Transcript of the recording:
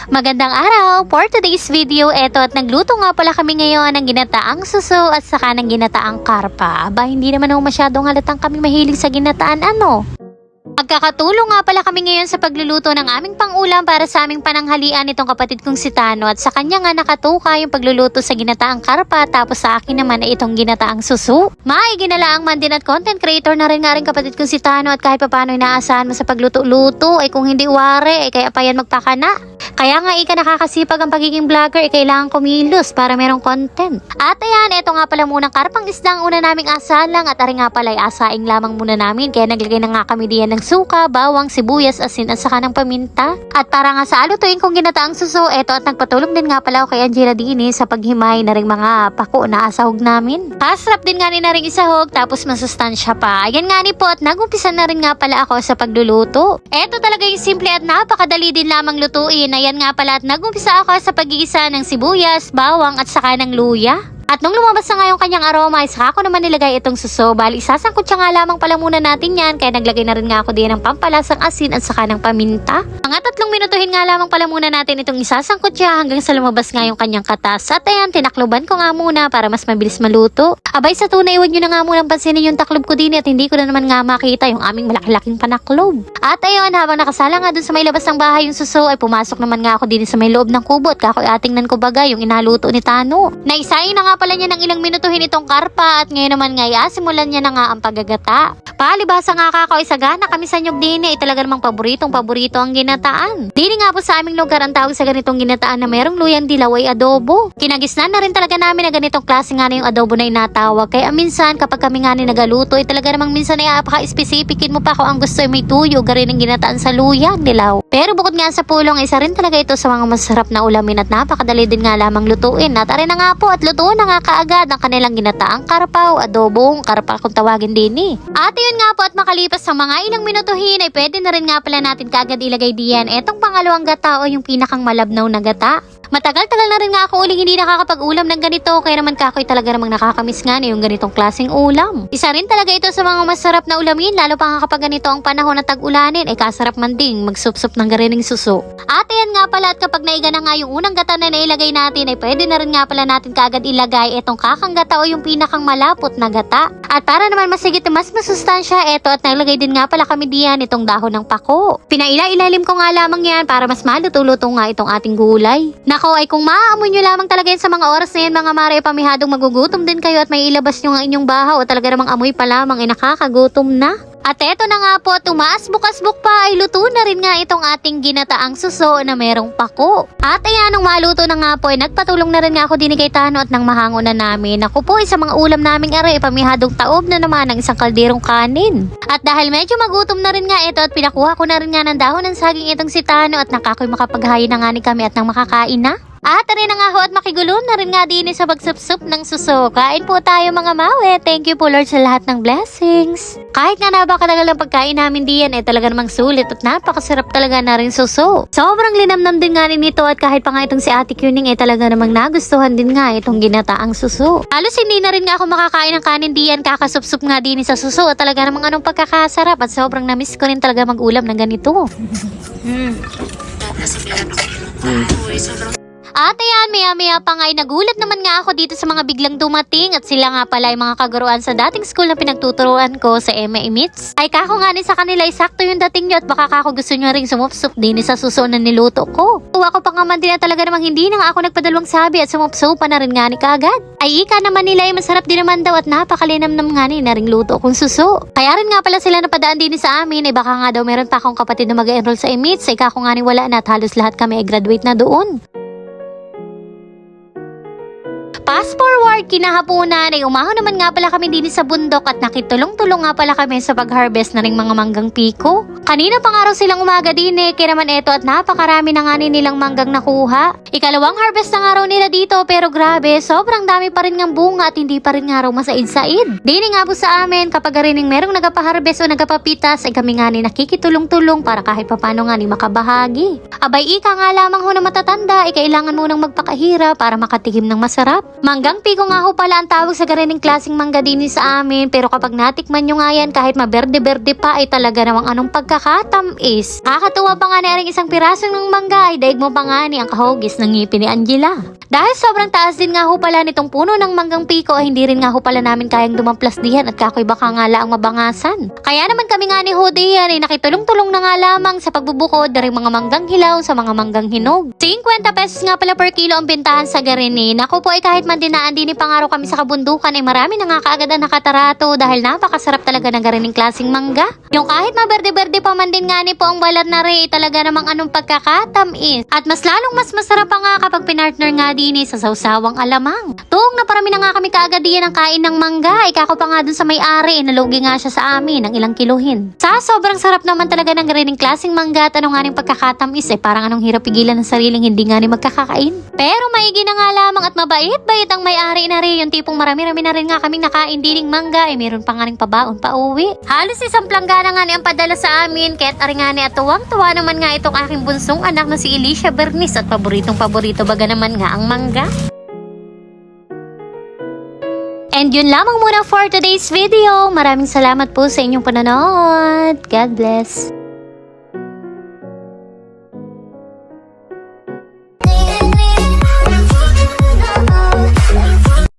Magandang araw! For today's video, eto at nagluto nga pala kami ngayon ng ginataang suso at saka ng ginataang karpa. Aba, hindi naman ako masyadong halatang kami mahilig sa ginataan ano. Magkakatulong nga pala kami ngayon sa pagluluto ng aming pangulam para sa aming pananghalian nitong kapatid kong si Tano at sa kanya nga nakatuka yung pagluluto sa ginataang karpa tapos sa akin naman ay itong ginataang suso. Ginalaang man din at content creator na rin nga rin kapatid kong si Tano at kahit papaano inaasahan mo sa pagluto-luto ay kung hindi wari ay kaya pa yan magpakana. Kaya nga nakakasipag ang pagiging vlogger ay kailangan kumilos para merong content. At ayan, eto nga pala munang karpang isda ang una naming asalang at ari nga pala ay asaing lamang muna namin kaya naglagay na nga kami diyan ng suka, bawang, sibuyas, asin at saka ng paminta. At para nga sa alutuin kong ginataang suso, eto at nagpatulong din nga pala ako kay Angela Dini sa paghimay na ring mga pako na asahog namin. Kasarap din nga ni na ring isahog tapos masustansya pa. Ayan nga ni po at nagumpisan na rin nga pala ako sa pagluluto. Eto talaga yung simple at napakadali din lamang lutuin. Ayan nga pala at nagumpisa ako sa pag-iisa ng sibuyas, bawang at saka ng luya. At nung lumabas na nga yung kanyang aroma, saka ko naman nilagay itong suso. Bali, isasangkot siya nga lamang pala muna natin yan. Kaya naglagay na rin nga ako diyan ng pampalasang asin at saka ng paminta. Mga 3 minutuhin nga lamang pala muna natin itong isasangkot siya hanggang sa lumabas nga yung kanyang katas. At ayan, tinakloban ko nga muna para mas mabilis maluto. Abay, sa tunay, huwag nyo na nga munang pansinin yung taklob ko din at hindi ko na naman nga makita yung aming malaki-laking panaklob. At ayun, habang nakasala nga dun sa may labas ng bahay yung suso, ay pumasok naman nga ako din sa may loob ng kubo at kakoy atingnan ko baga yung inaluto ni Tano. Naisayin na nga pala niya ng ilang minutuhin itong karpa at ngayon naman nga simulan niya na nga ang paggagata. Palibhasa nga kakoy sagana kami sa nyug dini ay talaga namang paborito ang ginataan. Dini nga po sa aming lugar ang tawag sa ganitong ginataan na merong luyang dilaw ay adobo. Kinagisnan na rin talaga namin na ganitong klase nga na yung adobo na inatawag. Kaya minsan kapag kami nga nagaluto ay talaga namang minsan ay apaka-specificin mo pa kung ang gusto ay may tuyo garin ng ginataan sa luyang dilaw. Pero bukod nga sa pulong isa rin talaga ito sa mga masarap na ulamin at napakadali din nga lamang lutuin. At arin na nga po at lutuin na nga kaagad ang kanilang ginataang karpa o adobong karpa kung tawagin din At yun nga po at makalipas sa mga ilang minutuhin ay pwede na rin nga pala natin kaagad ilagay diyan etong pangalawang gata o yung pinakang malabnaw na gata. Matagal-tagal na rin nga ako uling hindi nakakapag-ulam ng ganito kaya naman kakoy talaga namang nakakamiss nga na yung ganitong klaseng ulam. Isa rin talaga ito sa mga masarap na ulamin lalo pa nga kapag ganito ang panahon na tag-ulanin ay kasarap man ding magsup-sup ng garining suso. At yan nga pala at kapag naiga na nga yung unang gata na nailagay natin ay pwede na rin nga pala natin kaagad ilagay etong kakang gata o yung pinakang malapot na gata. At para naman masigit mas masustansya eto at naglagay din nga pala kami diyan itong dahon ng pako. Pinaila-ilalim ko nga lamang yan para mas maluto-luto nga itong ating gulay. Nako ay kung maaamoy nyo lamang talaga yan sa mga oras na yan mga mare pamihadong magugutom din kayo at may ilabas nyo ang inyong bahaw at talaga namang amoy pa lamang ay nakakagutom na. At eto na nga po, tumaas bukas-buk pa ay luto na rin nga itong ating ginataang suso na merong pako. At ayan, nung maluto na nga po ay nagpatulong na rin nga ako din kay Tano at nang mahango na namin. Ako po ay sa mga ulam naming aray pamihadong taob na naman ng isang kalderong kanin. At dahil medyo magutom na rin nga ito at pinakuha ko na rin nga ng dahon ng saging itong si Tano at nakakoy makapaghain na nga ni kami at nang makakain na. At rin na nga ho at makigulo na rin nga din sa pagsup-sup ng suso. Kain po tayo mga mawe. Thank you po Lord sa lahat ng blessings. Kahit nga napakatagal ng pagkain namin diyan ay talaga namang sulit at napakasarap talaga na rin suso. Sobrang linamnam din nga rin ito at kahit pa nga itong si Ate Kuning ay talaga namang nagustuhan din nga itong ginataang suso. Halos hindi na rin nga ako makakain ng kanin diyan kakasup-sup nga din sa suso at talaga namang anong pagkakasarap at sobrang namiss ko rin talaga mag-ulam ng ganito. At ayan, maya-maya pa nga ay nagulat naman nga ako dito sa mga biglang dumating at sila nga pala ay mga kaguruan sa dating school na pinagtuturuan ko sa MA Meets. Ay kako nga sa kanila ay sakto yung dating nyo at baka kako gusto nyo ring sumupsup din sa suso na niluto ko. Ako pa nga man din na talaga namang hindi na nga ako nagpadalawang sabi at sumupsupan na rin nga ni kaagad. Ay ika naman nila ay masarap din naman daw at napakalinamnam nga ni na ring luto kong suso. Kaya rin nga pala sila napadaan din sa amin ay baka nga daw meron pa akong kapatid na mag-enroll sa Meets ay kako nga ni wala na at halos lahat kami ay graduate na doon. Fast forward, kinahaponan ay umahon naman nga pala kami din sa bundok at nakitulong-tulong nga pala kami sa pag-harvest na ring mga manggang piko. Kanina pa nga raw silang umaga din kaya naman eto at napakarami na nga nilang manggang nakuha. Ikalawang harvest na nga raw nila dito pero grabe, sobrang dami pa rin ng bunga at hindi pa rin nga raw masaid-said. Dini nga po sa amin kapag rin merong nagapa-harvest o nagapapitas ay kami nga ni nakikitulong-tulong para kahit papano nga ni makabahagi. Abay ika nga lamang ho na matatanda ay kailangan munang magpakahira para makatikim ng masarap. Manggang piko nga ho pala ang tawag sa garining klaseng mangga din sa amin, pero kapag natikman nyo nga yan kahit maberde-berde pa ay talaga namang anong pagkakatamis. Kakatuwa pa nga na rin isang piraso ng mangga ay daig mo pa nga ni ang kahugis ng ngipin ni Angela. Dahil sobrang taas din nga ho pala nitong puno ng manggang piko ay hindi rin nga ho pala namin kayang dumamplas diyan at kakoy baka nga laang mabangasan. Kaya naman kami nga ni Hodian ay nakitulong-tulong na nga lamang sa pagbubukod na rin mga manggang hilaw sa mga manggang hinog. 50 pesos nga pala per kilo ang bintahan sa garini. Naku po ay kahit man dinaan din ni pangaraw kami sa kabundukan ay marami na nga kaagad ang nakatarato dahil napakasarap talaga ng garining klaseng mangga. Yung kahit maberde-berde pa man din nga ni po ang balat na rin talaga namang anong pagkakatamis. At mas lalong mas masarap pa nga kapag pinartner nga din sa sawsawang alamang. Tuong na parami na nga kami kaagad diyan ang kain ng mangga ay kako pa nga dun sa may-ari nalugi nga siya sa amin ng ilang kiluhin. Sa sobrang sarap naman talaga ng garining klaseng mangga at anong nga ning pagkakatamis ay parang anong hirap pigilan ng sariling hindi nga ni magkakakain. Pero maigi na nga lamang at mabait-bait ang may-ari na rin. Yung tipong marami-rami na rin nga kaming nakain dining mangga ay meron pa nga ring pabaon pa uwi. Halos isang planggana nga ni ang padala sa amin kaya't ari nga ni at tuwang-tuwa naman nga itong aking bunsong anak na si Alicia Bernice at paboritong-paborito baga naman nga ang mangga. And yun lamang muna for today's video. Maraming salamat po sa inyong panonood. God bless.